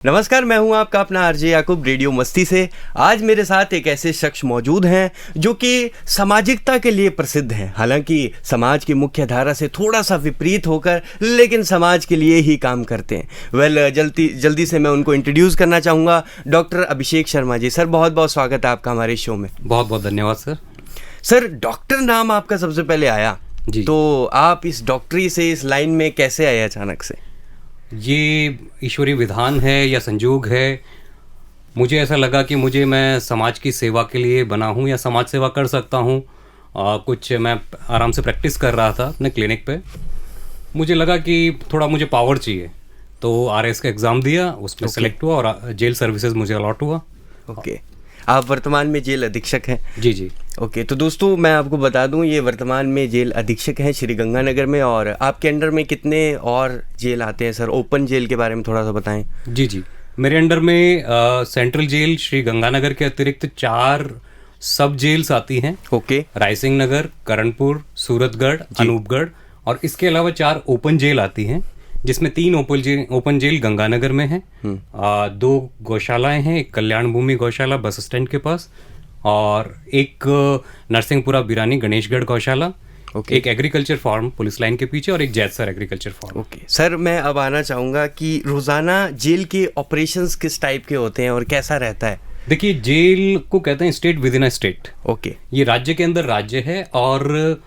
नमस्कार, मैं हूं आपका अपना आरजे याकूब रेडियो मस्ती से। आज मेरे साथ एक ऐसे शख्स मौजूद हैं जो कि सामाजिकता के लिए प्रसिद्ध हैं। हालांकि समाज की मुख्य धारा से थोड़ा सा विपरीत होकर लेकिन समाज के लिए ही काम करते हैं। जल्दी से मैं उनको इंट्रोड्यूस करना चाहूँगा। डॉक्टर अभिषेक शर्मा जी। सर, बहुत बहुत स्वागत है आपका हमारे शो में। बहुत बहुत धन्यवाद सर। सर, डॉक्टर नाम आपका सबसे पहले आया जी, तो आप इस डॉक्टरी से इस लाइन में कैसे आए अचानक से? ये ईश्वरीय विधान है या संयोग है। मुझे ऐसा लगा कि मैं समाज की सेवा के लिए बना हूँ या समाज सेवा कर सकता हूँ। कुछ मैं आराम से प्रैक्टिस कर रहा था अपने क्लिनिक पे। मुझे लगा कि थोड़ा मुझे पावर चाहिए, तो आरएस का एग्ज़ाम दिया, उसमें सेलेक्ट हुआ और जेल सर्विसेज मुझे अलॉट हुआ। ओके। आप वर्तमान में जेल अधीक्षक हैं? जी जी। ओके, तो दोस्तों मैं आपको बता दूं, ये वर्तमान में जेल अधीक्षक हैं श्री गंगानगर में। और आपके अंडर में कितने और जेल आते हैं सर? ओपन जेल के बारे में थोड़ा सा बताएं। जी जी, मेरे अंडर में सेंट्रल जेल श्री गंगानगर के अतिरिक्त 4 सब जेल्स आती हैं। ओके। रायसिंह नगर, करणपुर, सूरतगढ़, अनूपगढ़, और इसके अलावा 4 ओपन जेल आती हैं, जिसमें 3 ओपन जेल गंगानगर में हैं। 2 गौशालाएं हैं, एक कल्याण भूमि गौशाला बस स्टैंड के पास, और एक नरसिंहपुरा बिरानी गणेशगढ़ गौशाला, एक एग्रीकल्चर फार्म पुलिस लाइन के पीछे, और एक Jaitsar agriculture farm. Okay sir, मैं अब आना चाहूँगा कि रोज़ाना जेल के ऑपरेशंस किस टाइप के होते हैं और कैसा रहता है? देखिए, जेल को कहते हैं state with in a state. Okay. ये राज्य के अंदर राज्य है, और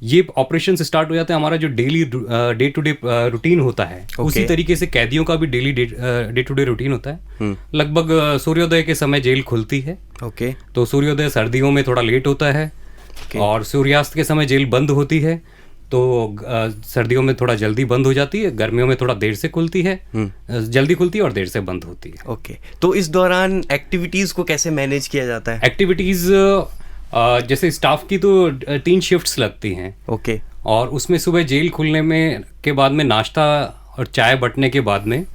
ये ऑपरेशन स्टार्ट हो जाता है। हमारा जो daily day to day routine होता है, उसी तरीके से कैदियों का भी daily day to day routine होता है। लगभग सूर्योदय के समय जेल खुलती है। ओके। तो सूर्योदय सर्दियों में थोड़ा लेट होता है, और सूर्यास्त के समय जेल बंद होती है। तो सर्दियों में थोड़ा जल्दी बंद हो जाती है, गर्मियों में थोड़ा देर से खुलती है। जल्दी खुलती है और देर से बंद होती है। ओके। तो इस दौरान एक्टिविटीज़ को कैसे मैनेज किया जाता है? एक्टिविटीज़ जैसे स्टाफ की तो 3 शिफ्ट्स लगती हैं। ओके। और उसमें सुबह जेल खुलने में के बाद में नाश्ता और चाय बंटने के बाद में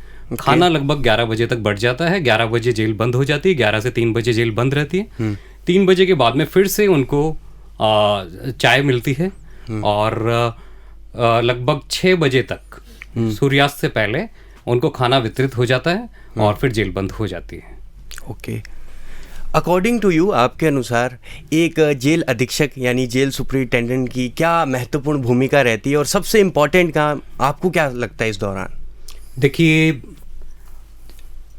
खाना लगभग 11 बजे तक बढ़ जाता है। 11 बजे जेल बंद हो जाती है, 11 से 3 बजे जेल बंद रहती है। 3 बजे के बाद में फिर से उनको चाय मिलती है, और लगभग 6 बजे तक सूर्यास्त से पहले उनको खाना वितरित हो जाता है, और फिर जेल बंद हो जाती है। ओके। अकॉर्डिंग टू यू, आपके अनुसार एक जेल अधीक्षक यानी जेल सुपरिटेंडेंट की क्या महत्वपूर्ण भूमिका रहती है और सबसे इम्पोर्टेंट काम आपको क्या लगता है इस दौरान? देखिए,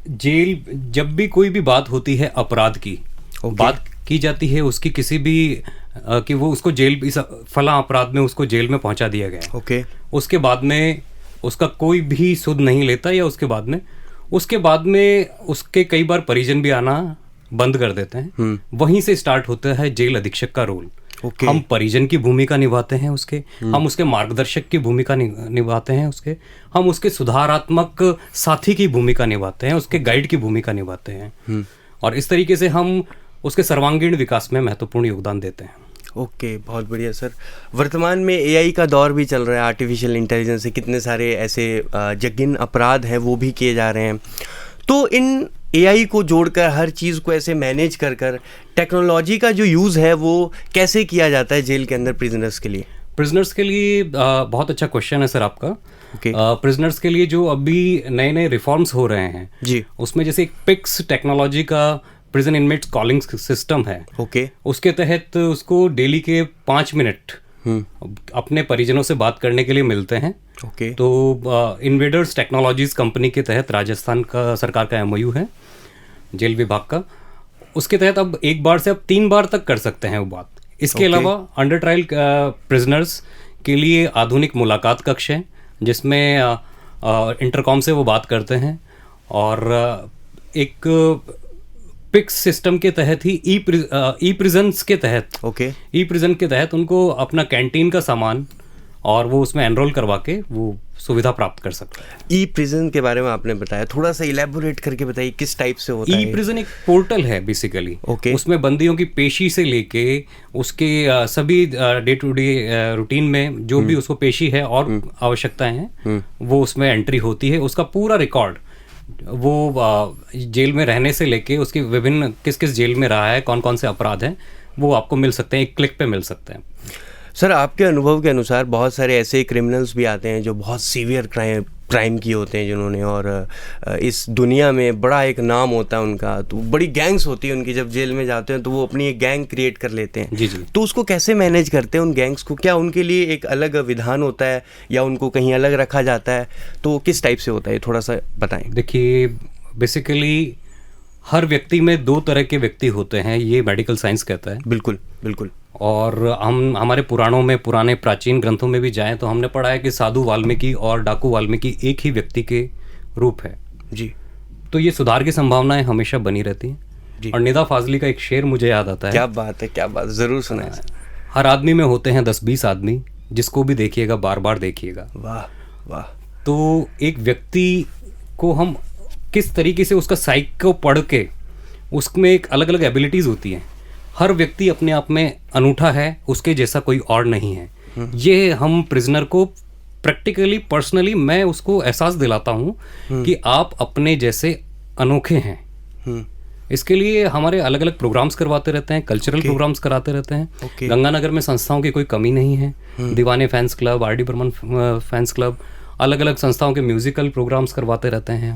जेल जब भी कोई भी बात होती है अपराध की, बात की जाती है उसकी किसी भी कि वो उसको जेल, इस फला अपराध में उसको जेल में पहुंचा दिया गया। ओके। उसके बाद में उसका कोई भी सुध नहीं लेता, या उसके बाद में उसके कई बार परिजन भी आना बंद कर देते हैं। वहीं से स्टार्ट होता है जेल अधीक्षक का रोल। हम परिजन की भूमिका निभाते हैं उसके, हम उसके मार्गदर्शक की भूमिका निभाते हैं उसके, हम उसके सुधारात्मक साथी की भूमिका निभाते हैं, उसके गाइड की भूमिका निभाते हैं, और इस तरीके से हम उसके सर्वांगीण विकास में महत्वपूर्ण योगदान देते हैं। ओके, बहुत बढ़िया सर। वर्तमान में एआई का दौर भी चल रहा है, आर्टिफिशियल इंटेलिजेंस से कितने सारे ऐसे जघन्य अपराध हैं वो भी किए जा रहे हैं। तो इन एआई को जोड़कर हर चीज़ को ऐसे मैनेज कर टेक्नोलॉजी का जो यूज़ है वो कैसे किया जाता है जेल के अंदर प्रिजनर्स के लिए? प्रिजनर्स के लिए बहुत अच्छा क्वेश्चन है सर आपका। प्रिजनर्स के लिए जो अभी नए नए रिफॉर्म्स हो रहे हैं जी, उसमें जैसे एक पिक्स टेक्नोलॉजी का प्रिजन इनमेट्स कॉलिंग सिस्टम है। ओके। उसके तहत उसको डेली के 5 मिनट अपने परिजनों से बात करने के लिए मिलते हैं। ओके। तो इन्वेडर्स टेक्नोलॉजीज कंपनी के तहत राजस्थान का सरकार का एमओयू है जेल विभाग का। उसके तहत अब 1 बार से अब 3 बार तक कर सकते हैं वो बात। इसके अलावा अंडर ट्रायल प्रिजनर्स के लिए आधुनिक मुलाकात कक्ष है, जिसमें इंटरकॉम से वो बात करते हैं, और एक पिक्स सिस्टम के तहत ही ई प्रिजन्स के तहत ई प्रिजन के तहत उनको अपना कैंटीन का सामान और वो उसमें एनरोल करवा के वो सुविधा प्राप्त कर सकते हैं। ई प्रिजन के बारे में आपने बताया, थोड़ा सा इलेबोरेट करके बताइए किस टाइप से होता है? ई प्रिजन एक पोर्टल है बेसिकली। उसमें बंदियों की पेशी से लेके उसके सभी डे टू डे रूटीन में जो भी उसको पेशी है और आवश्यकताएं हैं वो उसमें एंट्री होती है। उसका पूरा रिकॉर्ड वो जेल में रहने से लेके उसकी विभिन्न किस किस जेल में रहा है, कौन कौन से अपराध हैं, वो आपको मिल सकते हैं, एक क्लिक पे मिल सकते हैं। सर आपके अनुभव के अनुसार बहुत सारे ऐसे क्रिमिनल्स भी आते हैं जो बहुत सीवियर क्राइम किए होते हैं जिन्होंने, और इस दुनिया में बड़ा एक नाम होता है उनका, तो बड़ी गैंग्स होती है उनकी, जब जेल में जाते हैं तो वो अपनी एक गैंग क्रिएट कर लेते हैं। जी जी। तो उसको कैसे मैनेज करते हैं उन गैंग्स को? क्या उनके लिए एक अलग विधान होता है या उनको कहीं अलग रखा जाता है? तो किस टाइप से होता है, थोड़ा सा बताएं। देखिए, बेसिकली हर व्यक्ति में दो तरह के व्यक्ति होते हैं, ये मेडिकल साइंस कहता है। बिल्कुल बिल्कुल। और हम हमारे पुराणों में, पुराने प्राचीन ग्रंथों में भी जाएं तो हमने पढ़ा है कि साधु वाल्मीकि और डाकू वाल्मीकि एक ही व्यक्ति के रूप है जी। तो ये सुधार की संभावनाएं हमेशा बनी रहती हैं जी। और निदा फाजली का एक शेर मुझे याद आता है। क्या बात है, क्या बात, ज़रूर सुनाएं। हर आदमी में होते हैं 10-20 आदमी, जिसको भी देखिएगा बार बार देखिएगा। वाह वाह। तो एक व्यक्ति को हम किस तरीके से उसका साइक को पढ़ के, उसमें एक अलग अलग एबिलिटीज़ होती हैं। हर व्यक्ति अपने आप में अनूठा है, उसके जैसा कोई और नहीं है। ये हम प्रिजनर को प्रैक्टिकली, पर्सनली मैं उसको एहसास दिलाता हूँ कि आप अपने जैसे अनोखे हैं। इसके लिए हमारे अलग अलग प्रोग्राम्स करवाते रहते हैं, कल्चरल प्रोग्राम्स कराते रहते हैं। गंगानगर में संस्थाओं की कोई कमी नहीं है। दीवाने fans club, R D Burman fans club, अलग अलग संस्थाओं के म्यूजिकल प्रोग्राम्स करवाते रहते हैं।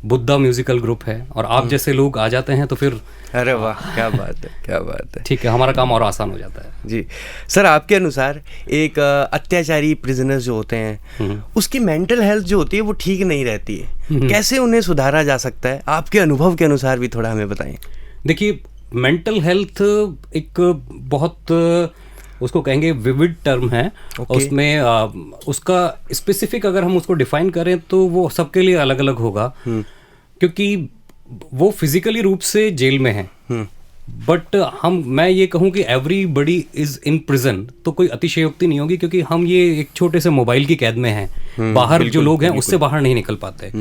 बुद्धा म्यूजिकल ग्रुप है, और आप जैसे लोग आ जाते हैं तो फिर अरे वाह, क्या बात है, क्या बात है। ठीक है, हमारा काम और आसान हो जाता है। जी सर, आपके अनुसार एक अत्याचारी प्रिजनर्स जो होते हैं उसकी मेंटल हेल्थ जो होती है वो ठीक नहीं रहती है, कैसे उन्हें सुधारा जा सकता है? आपके अनुभव के अनुसार भी थोड़ा हमें बताएं। देखिए, मेंटल हेल्थ एक बहुत उसको कहेंगे विविड टर्म है। उसमें उसका स्पेसिफिक अगर हम उसको डिफाइन करें तो वो सबके लिए अलग अलग होगा, क्योंकि वो फिजिकली रूप से जेल में है। बट मैं ये कहूँ कि एवरीबडी इज इन प्रिजन, तो कोई अतिशयोक्ति नहीं होगी, क्योंकि हम ये एक छोटे से मोबाइल की कैद में हैं। बाहर जो लोग हैं उससे बाहर नहीं निकल पाते।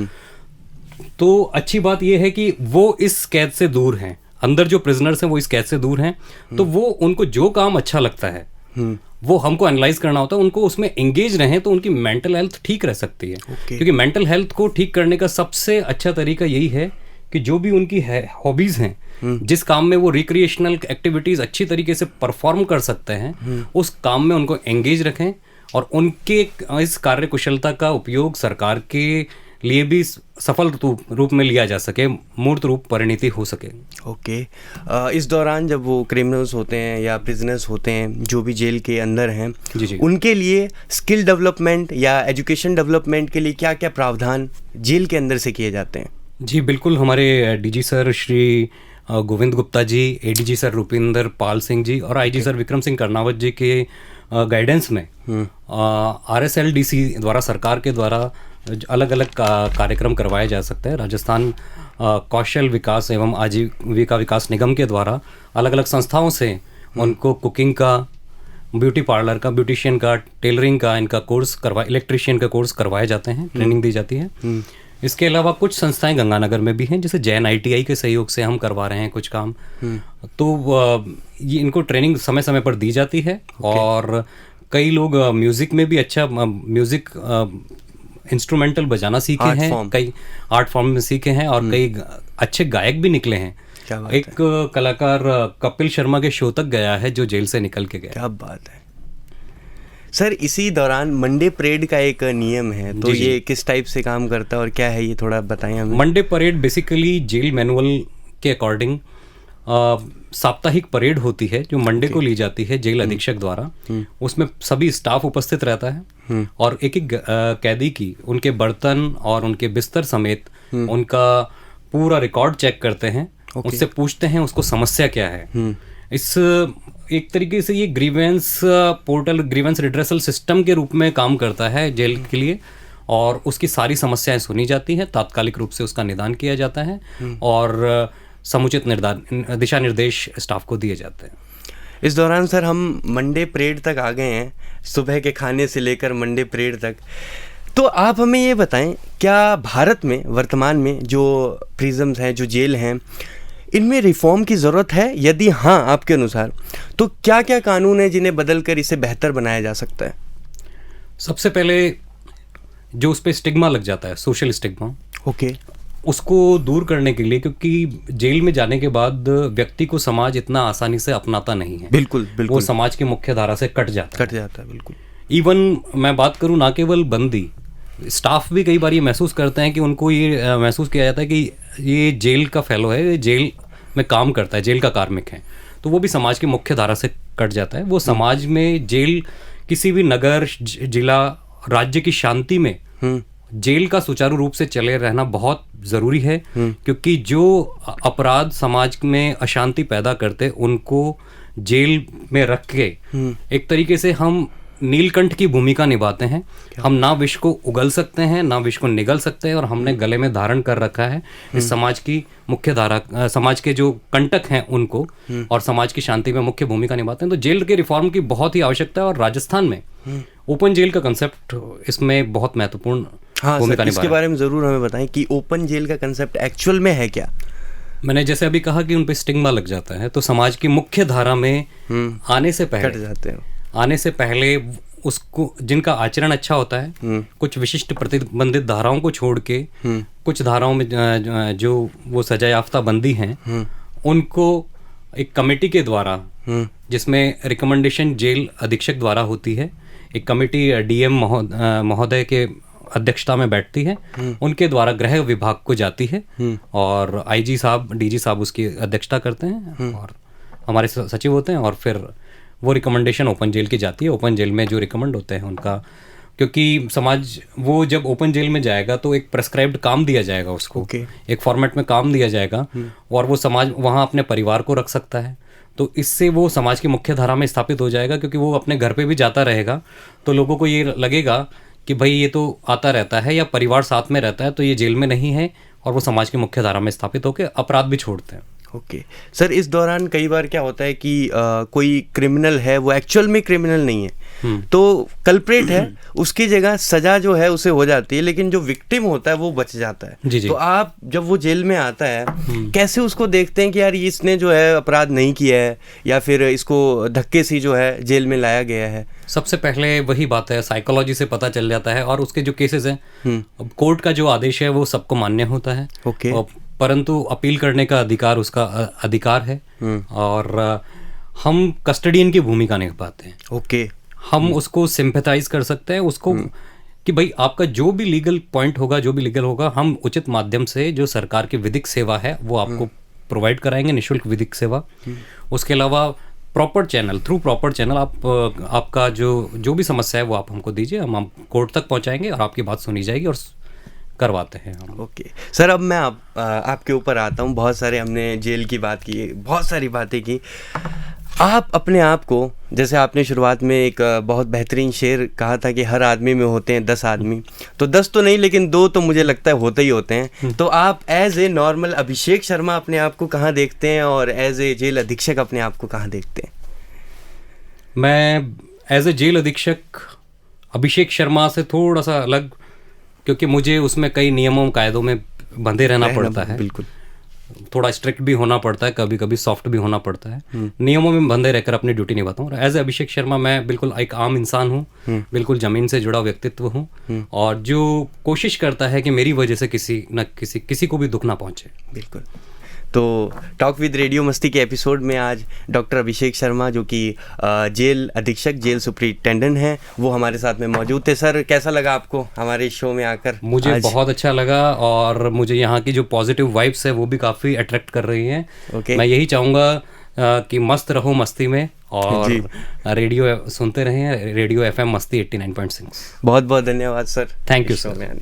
तो अच्छी बात यह है कि वो इस कैद से दूर हैं। अंदर जो प्रिजनर्स हैं वो इस कैद से दूर हैं, तो वो उनको जो काम अच्छा लगता है वो हमको एनालाइज करना होता है, उनको उसमें एंगेज रहें तो उनकी मेंटल हेल्थ ठीक रह सकती है। क्योंकि मेंटल हेल्थ को ठीक करने का सबसे अच्छा तरीका यही है कि जो भी उनकी हॉबीज हैं, जिस काम में वो रिक्रिएशनल एक्टिविटीज अच्छी तरीके से परफॉर्म कर सकते हैं, उस काम में उनको एंगेज रखें और उनके इस कार्य कुशलता का उपयोग सरकार के लिए भी सफल रूप में लिया जा सके, मूर्त रूप परिणति हो सके। ओके। इस दौरान जब वो क्रिमिनल्स होते हैं या प्रिजनर्स होते हैं जो भी जेल के अंदर हैं, जी। उनके लिए स्किल डेवलपमेंट या एजुकेशन डेवलपमेंट के लिए क्या क्या प्रावधान जेल के अंदर से किए जाते हैं? जी बिल्कुल, हमारे DG sir Shri Govind Gupta ji, ADG sir Rupinder Pal Singh ji और आईजी सर विक्रम सिंह कर्नावत जी के गाइडेंस में RSLDC द्वारा, सरकार के द्वारा अलग अलग कार्यक्रम करवाए जा सकते हैं। राजस्थान कौशल विकास एवं आजीविका विकास निगम के द्वारा अलग अलग संस्थाओं से उनको कुकिंग का, ब्यूटी पार्लर का, ब्यूटिशियन का, टेलरिंग का इनका कोर्स इलेक्ट्रिशियन का कोर्स करवाए जाते हैं, ट्रेनिंग दी जाती है। इसके अलावा कुछ संस्थाएं गंगानगर में भी हैं, जैसे जैन ITI के सहयोग से हम करवा रहे हैं कुछ काम। तो ये इनको ट्रेनिंग समय समय पर दी जाती है। और कई लोग म्यूज़िक में भी अच्छा म्यूज़िक इंस्ट्रूमेंटल बजाना सीखे हैं, कई आर्ट फॉर्म में सीखे हैं और कई अच्छे गायक भी निकले हैं। एक कलाकार कपिल शर्मा के शो तक गया है जो जेल से निकल के गया। क्या बात है सर। इसी दौरान मंडे परेड का एक नियम है, तो ये किस टाइप से काम करता है और क्या है ये थोड़ा बताएं हमें। Monday parade basically jail manual के अकॉर्डिंग साप्ताहिक परेड होती है जो मंडे को ली जाती है जेल अधीक्षक द्वारा। उसमें सभी स्टाफ उपस्थित रहता है और एक एक कैदी की, उनके बर्तन और उनके बिस्तर समेत उनका पूरा रिकॉर्ड चेक करते हैं। उससे पूछते हैं उसको समस्या क्या है। इस एक तरीके से ये grievance portal, grievance redressal system के रूप में काम करता है जेल के लिए, और उसकी सारी समस्याएं सुनी जाती हैं, तात्कालिक रूप से उसका निदान किया जाता है और समुचित दिशा निर्देश स्टाफ को दिए जाते हैं। इस दौरान सर हम मंडे परेड तक आ गए हैं, सुबह के खाने से लेकर मंडे परेड तक, तो आप हमें ये बताएं, क्या भारत में वर्तमान में जो प्रिजन्स हैं, जो जेल हैं, इनमें रिफॉर्म की ज़रूरत है? यदि हाँ आपके अनुसार, तो क्या क्या कानून है जिन्हें बदलकर इसे बेहतर बनाया जा सकता है? सबसे पहले जो उस पर स्टिग्मा लग जाता है, सोशल स्टिग्मा, ओके, उसको दूर करने के लिए, क्योंकि जेल में जाने के बाद व्यक्ति को समाज इतना आसानी से अपनाता नहीं है। बिल्कुल वो बिल्कुल समाज की मुख्य धारा से कट जाता है बिल्कुल। इवन मैं बात करूं, ना केवल बंदी, स्टाफ भी कई बार ये महसूस करते हैं कि उनको ये महसूस किया जाता है कि ये जेल का फेलो है, ये जेल में काम करता है, जेल का कार्मिक है, तो वो भी समाज की मुख्य धारा से कट जाता है। वो समाज में जेल किसी भी नगर, जिला, राज्य की शांति में जेल का सुचारू रूप से चले रहना बहुत ज़रूरी है, क्योंकि जो अपराध समाज में अशांति पैदा करते उनको जेल में रख के एक तरीके से हम नीलकंठ की भूमिका निभाते हैं। हम ना विष को उगल सकते हैं, ना विष को निगल सकते हैं, और हमने गले में धारण कर रखा है इस समाज की मुख्य धारा, समाज के जो कंटक हैं उनको, और समाज की शांति में मुख्य भूमिका निभाते हैं। तो जेल के रिफॉर्म की बहुत ही आवश्यकता है, और राजस्थान में ओपन जेल का कंसेप्ट इसमें बहुत महत्वपूर्ण भूमिका निभा इसके बारे में जरूर हमें बताएं कि ओपन जेल का कंसेप्ट एक्चुअल में है क्या। मैंने जैसे अभी कहा कि उन पे स्टिग्मा लग जाता है, तो समाज की मुख्य धारा में आने से पहले कट जाते हैं। आने से पहले उसको, जिनका आचरण अच्छा होता है, कुछ विशिष्ट प्रतिबंधित धाराओं को छोड़ के कुछ धाराओं में जो वो सजा याफ्ता बंदी हैं, उनको एक कमेटी के द्वारा, जिसमें रिकमेंडेशन जेल अधीक्षक द्वारा होती है, एक कमेटी डीएम महोदय के अध्यक्षता में बैठती है, उनके द्वारा गृह विभाग को जाती है, और आईजी साहब, डीजी साहब उसकी अध्यक्षता करते हैं, और हमारे सचिव होते हैं, और फिर वो रिकमेंडेशन ओपन जेल की जाती है। ओपन जेल में जो रिकमेंड होते हैं उनका, क्योंकि समाज, वो जब ओपन जेल में जाएगा तो एक प्रेस्क्राइब्ड काम दिया जाएगा उसको, एक फॉर्मेट में काम दिया जाएगा, और वो समाज वहाँ अपने परिवार को रख सकता है। तो इससे वो समाज की मुख्य धारा में स्थापित हो जाएगा, क्योंकि वो अपने घर पे भी जाता रहेगा, तो लोगों को ये लगेगा कि भाई ये तो आता रहता है, या परिवार साथ में रहता है, तो ये जेल में नहीं है, और वो समाज की मुख्य धारा में स्थापित होकर अपराध भी छोड़ते हैं। ओके सर, इस दौरान कई बार क्या होता है कि कोई क्रिमिनल है, वो एक्चुअल में क्रिमिनल नहीं है, तो कल्प्रेट है, उसकी जगह सजा जो है उसे हो जाती है, लेकिन जो विक्टिम होता है वो बच जाता है। जी। तो आप जब वो जेल में आता है, कैसे उसको देखते हैं कि यार इसने जो है अपराध नहीं किया है, या फिर इसको धक्के से जो है जेल में लाया गया है? सबसे पहले वही बात है, साइकोलॉजी से पता चल जाता है, और उसके जो केसेस हैं, कोर्ट का जो आदेश है वो सबको मान्य होता है, परंतु अपील करने का अधिकार उसका अधिकार है, और हम कस्टडियन की भूमिका निभाते हैं। हम उसको सिंपैथाइज कर सकते हैं, उसको कि भाई आपका जो भी लीगल पॉइंट होगा, जो भी लीगल होगा, हम उचित माध्यम से जो सरकार की विधिक सेवा है वो आपको प्रोवाइड कराएंगे, निःशुल्क विधिक सेवा। उसके अलावा proper channel, through proper channel आपका जो भी समस्या है वो आप हमको दीजिए, हम कोर्ट तक पहुंचाएंगे, और आपकी बात सुनी जाएगी और करवाते हैं हम। ओके सर, अब मैं आपके ऊपर आता हूँ। बहुत सारे हमने जेल की बात की, बहुत सारी बातें की। आप अपने आप को, जैसे आपने शुरुआत में एक बहुत बेहतरीन शेर कहा था कि हर आदमी में होते हैं 10 आदमी, तो 10 तो नहीं लेकिन 2 तो मुझे लगता है होते ही होते हैं। तो आप as a normal Abhishek Sharma अपने आप को कहाँ देखते हैं, और एज ए जेल अधीक्षक अपने आप को कहाँ देखते हैं? मैं एज ए जेल अधीक्षक अभिषेक शर्मा से थोड़ा सा अलग, क्योंकि मुझे उसमें कई नियमों कायदों में बंधे रहना पड़ता है। बिल्कुल, थोड़ा स्ट्रिक्ट भी होना पड़ता है, कभी कभी सॉफ्ट भी होना पड़ता है। नियमों में बंधे रहकर अपनी ड्यूटी निभाता हूँ। एज ए अभिषेक शर्मा मैं बिल्कुल एक आम इंसान हूँ, बिल्कुल जमीन से जुड़ा व्यक्तित्व हूँ, और जो कोशिश करता है कि मेरी वजह से किसी को भी दुख ना पहुँचे। बिल्कुल। तो टॉक विद रेडियो मस्ती के एपिसोड में आज डॉक्टर अभिषेक शर्मा, जो कि जेल अधीक्षक, जेल सुपरिटेंडेंट हैं, वो हमारे साथ में मौजूद थे। सर, कैसा लगा आपको हमारे शो में आकर? मुझे बहुत अच्छा लगा, और मुझे यहाँ की जो पॉजिटिव वाइब्स है वो भी काफ़ी अट्रैक्ट कर रही हैं। मैं यही चाहूँगा कि मस्त रहो मस्ती में, और रेडियो सुनते रहें, रेडियो FM मस्ती 89.6। बहुत बहुत धन्यवाद सर, थैंक यू सर।